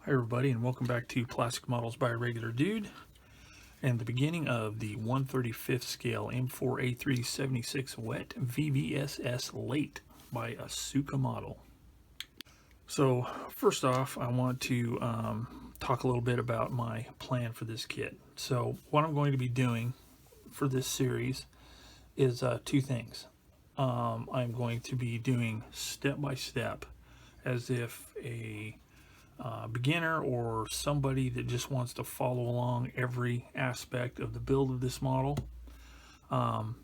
Hi everybody, and welcome back to Plastic Models by a Regular Dude and the beginning of the 1/35th scale M4A3 76 wet VVSS late by Asuka model. So first off, I want to talk a little bit about my plan for this kit. So what I'm going to be doing for this series is two things. I'm going to be doing step by step as if a beginner or somebody that just wants to follow along every aspect of the build of this model. I'm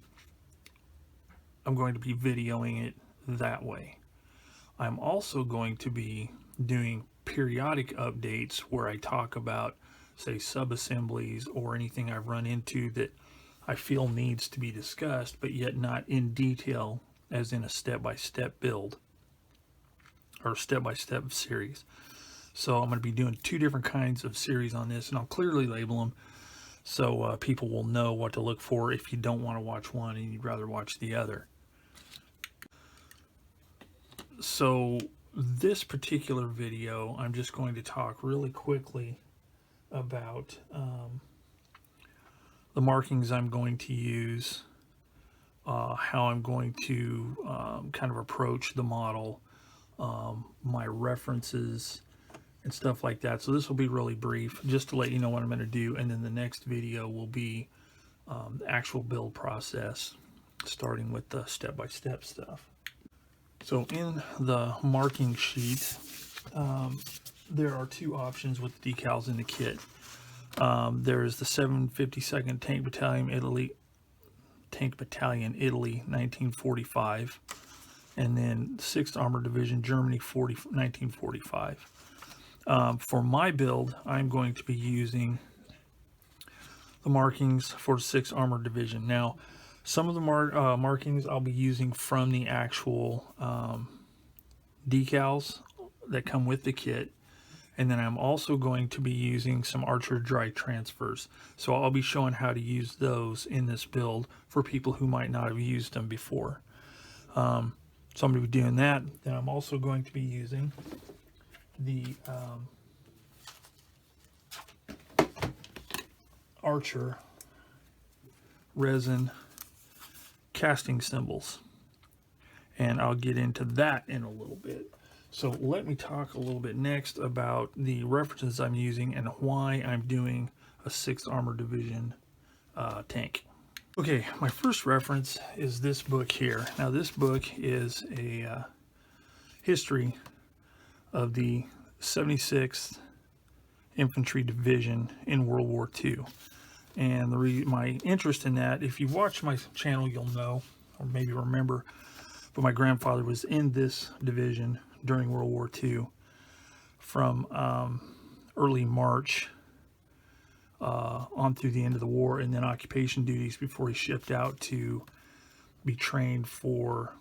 going to be videoing it that way. I'm also going to be doing periodic updates where I talk about, say, sub-assemblies or anything I've run into that I feel needs to be discussed, but yet not in detail as in a step-by-step build or step-by-step series. So I'm going to be doing two different kinds of series on this, and I'll clearly label them so people will know what to look for if you don't want to watch one and you'd rather watch the other. So this particular video, I'm just going to talk really quickly about the markings I'm going to use, how I'm going to kind of approach the model, my references, and stuff like that. So this will be really brief, just to let you know what I'm going to do, and then the next video will be the actual build process, starting with the step-by-step stuff. So in the marking sheet, there are two options with the decals in the kit. There's the 752nd Tank Battalion, Italy, 1945, and then 6th Armored Division, Germany, 1945. For my build, I'm going to be using the markings for the 6th Armored Division. Now, some of the markings I'll be using from the actual decals that come with the kit, and then I'm also going to be using some Archer dry transfers. So I'll be showing how to use those in this build for people who might not have used them before. So I'm going to be doing that. Then I'm also going to be using the Archer resin casting symbols, and I'll get into that in a little bit. So let me talk a little bit next about the references I'm using and why I'm doing a 6th Armored Division tank. Okay, my first reference is this book here. Now this book is a history of the 76th Infantry Division in World War II. And my interest in that, if you watch my channel, you'll know, or maybe remember, but my grandfather was in this division during World War II from early March on through the end of the war, and then occupation duties before he shipped out to be trained for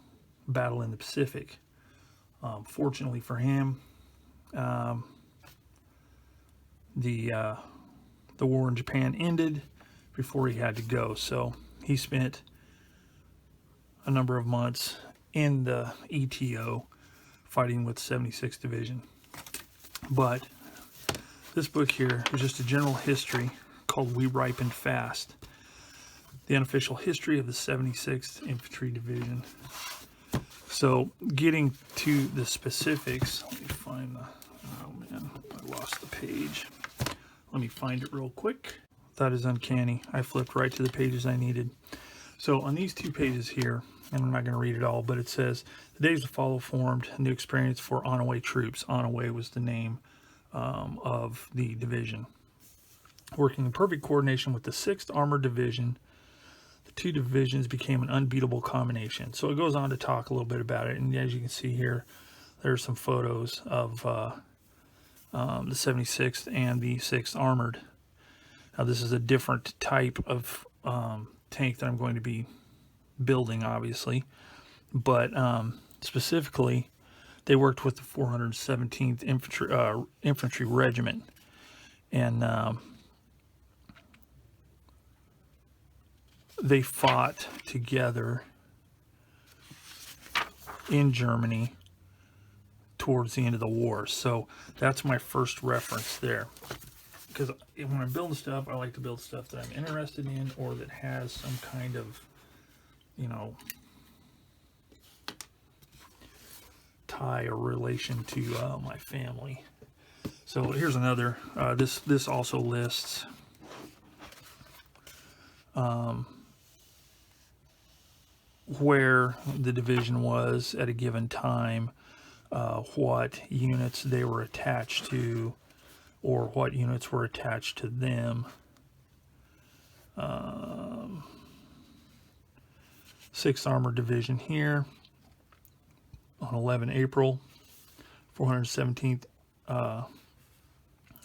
battle in the Pacific. Fortunately for him, the war in Japan ended before he had to go, so he spent a number of months in the ETO fighting with 76th Division. But this book here is just a general history called We Ripened Fast, the unofficial history of the 76th Infantry Division. So getting to the specifics, let me find the, oh man, I lost the page. Let me find it real quick. That is uncanny. I flipped right to the pages I needed. So on these two pages here, and I'm not going to read it all, but it says, the days to follow formed new experience for Onaway troops. Onaway was the name of the division. Working in perfect coordination with the 6th Armored Division, the two divisions became an unbeatable combination. So it goes on to talk a little bit about it, and as you can see here, there's some photos of the 76th and the 6th Armored. Now this is a different type of tank that I'm going to be building, obviously, but specifically they worked with the 417th Infantry Regiment, and they fought together in Germany towards the end of the war. So that's my first reference there. Because when I'm building stuff, I like to build stuff that I'm interested in or that has some kind of, you know, tie or relation to my family. So here's another. This also lists where the division was at a given time, what units they were attached to, or what units were attached to them. 6th Armored Division here on 11 April, 417th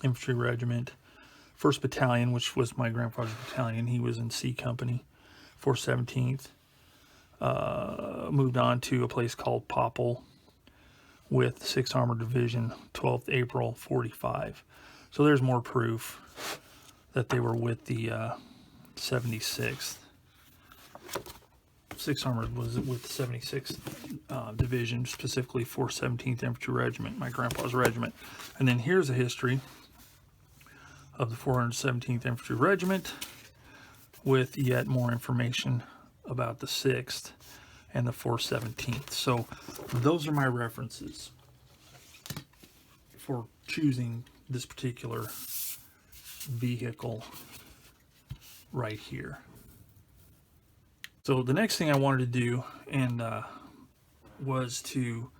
Infantry Regiment, 1st Battalion, which was my grandfather's battalion. He was in C Company, 417th. Moved on to a place called Popple with 6th Armored Division, 12th April, 45. So there's more proof that they were with the 76th. 6th Armored was with the 76th Division, specifically 417th Infantry Regiment, my grandpa's regiment. And then here's a history of the 417th Infantry Regiment with yet more information about the 6th and the 417th. So those are my references for choosing this particular vehicle right here. So the next thing I wanted to do was to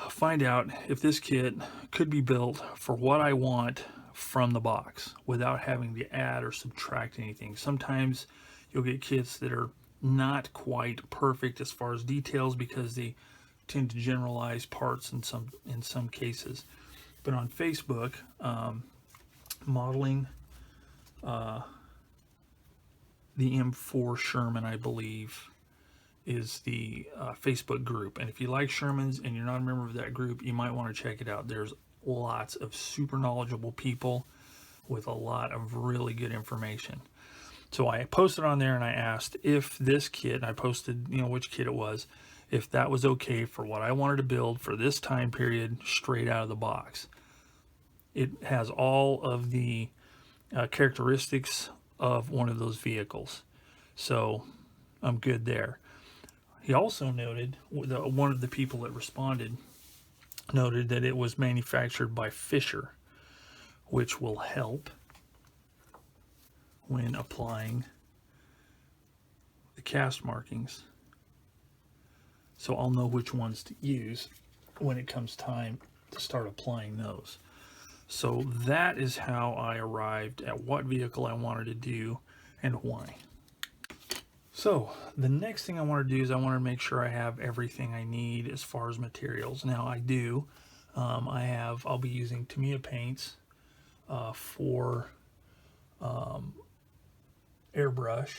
find out if this kit could be built for what I want from the box without having to add or subtract anything. Sometimes you'll get kits that are not quite perfect as far as details because they tend to generalize parts in some cases. But on Facebook, modeling the M4 Sherman, I believe, is the Facebook group. And if you like Shermans and you're not a member of that group, you might want to check it out. There's lots of super knowledgeable people with a lot of really good information. So I posted on there and I asked if this kit, I posted, you know, which kit it was, if that was okay for what I wanted to build for this time period straight out of the box. It has all of the characteristics of one of those vehicles. So I'm good there. He also noted, one of the people that responded noted that it was manufactured by Fisher, which will help when applying the cast markings. So I'll know which ones to use when it comes time to start applying those. So that is how I arrived at what vehicle I wanted to do and why. So the next thing I want to do is I want to make sure I have everything I need as far as materials. Now I do. I'll be using Tamiya paints for airbrush,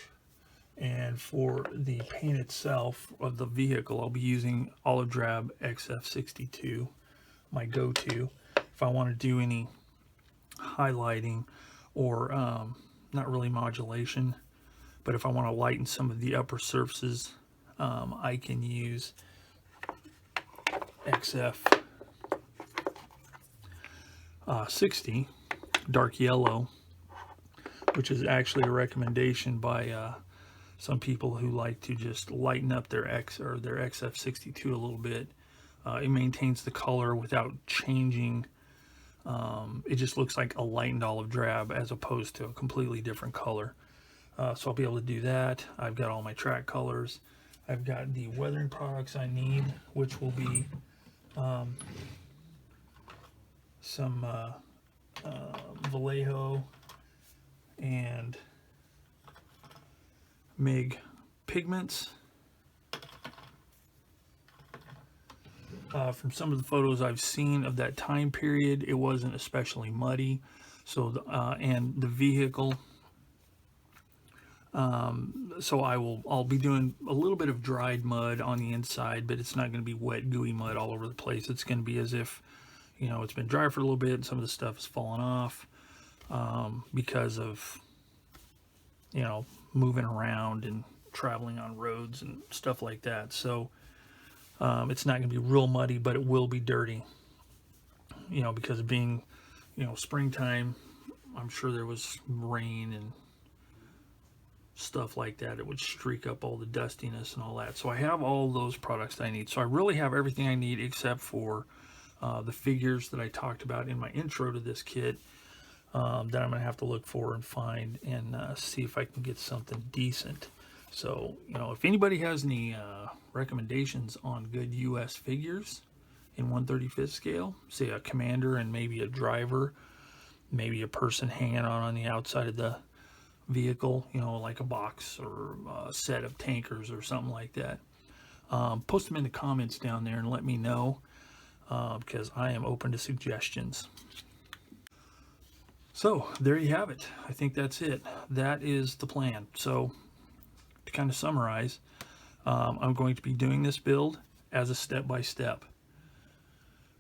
and for the paint itself of the vehicle I'll be using Olive Drab XF62, my go-to if I want to do any highlighting or not really modulation, but if I want to lighten some of the upper surfaces, I can use XF60 dark yellow, which is actually a recommendation by some people who like to just lighten up their XF62 a little bit. It maintains the color without changing. It just looks like a lightened olive drab as opposed to a completely different color. So I'll be able to do that. I've got all my track colors. I've got the weathering products I need, which will be some Vallejo and MIG pigments. From some of the photos I've seen of that time period, it wasn't especially muddy. So and the vehicle, so I'll be doing a little bit of dried mud on the inside, but it's not going to be wet, gooey mud all over the place. It's going to be as if, you know, it's been dry for a little bit and some of the stuff has fallen off because of, you know, moving around and traveling on roads and stuff like that. So It's not going to be real muddy, but it will be dirty, you know, because of being, you know, springtime. I'm sure there was rain and stuff like that. It would streak up all the dustiness and all that. So I have all those products that I need. So I really have everything I need except for the figures that I talked about in my intro to this kit, that I'm going to have to look for and find and see if I can get something decent. So, you know, if anybody has any recommendations on good US figures in 1/35 scale, say a commander and maybe a driver, maybe a person hanging on the outside of the vehicle, you know, like a box or a set of tankers or something like that, post them in the comments down there and let me know, because I am open to suggestions. So there you have it. I think that's it. That is the plan. So to kind of summarize, I'm going to be doing this build as a step-by-step.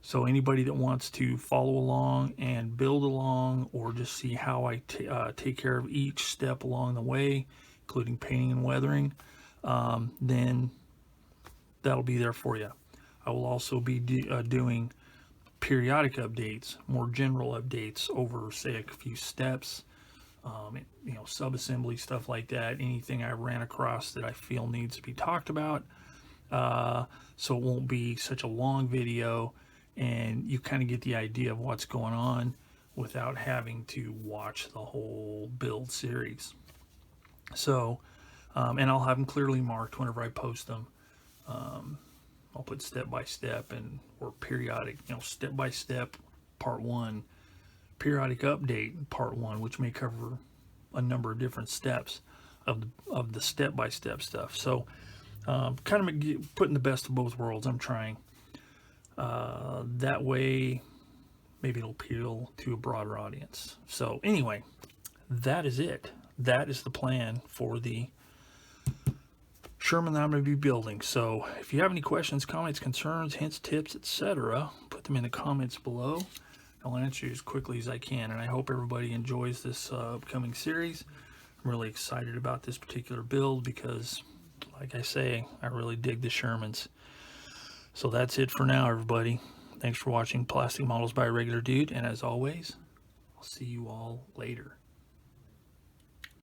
So anybody that wants to follow along and build along, or just see how I take care of each step along the way, including painting and weathering, then that'll be there for you. I will also be doing periodic updates, more general updates over, say, a few steps, you know, sub-assembly, stuff like that, anything I ran across that I feel needs to be talked about, so it won't be such a long video, and you kind of get the idea of what's going on without having to watch the whole build series. So, and I'll have them clearly marked whenever I post them. I'll put step by step and or periodic, you know, step by step part 1, periodic update part 1, which may cover a number of different steps of the step by step stuff. So kind of putting the best of both worlds. I'm trying. That way, maybe it'll appeal to a broader audience. So anyway, that is it. That is the plan for the Sherman that I'm going to be building. So if you have any questions, comments, concerns, hints, tips, etc., put them in the comments below. I'll answer you as quickly as I can, and I hope everybody enjoys this upcoming series. I'm really excited about this particular build because, like I say, I really dig the Shermans. So that's it for now, everybody. Thanks for watching Plastic Models by a Regular Dude, and as always, I'll see you all later.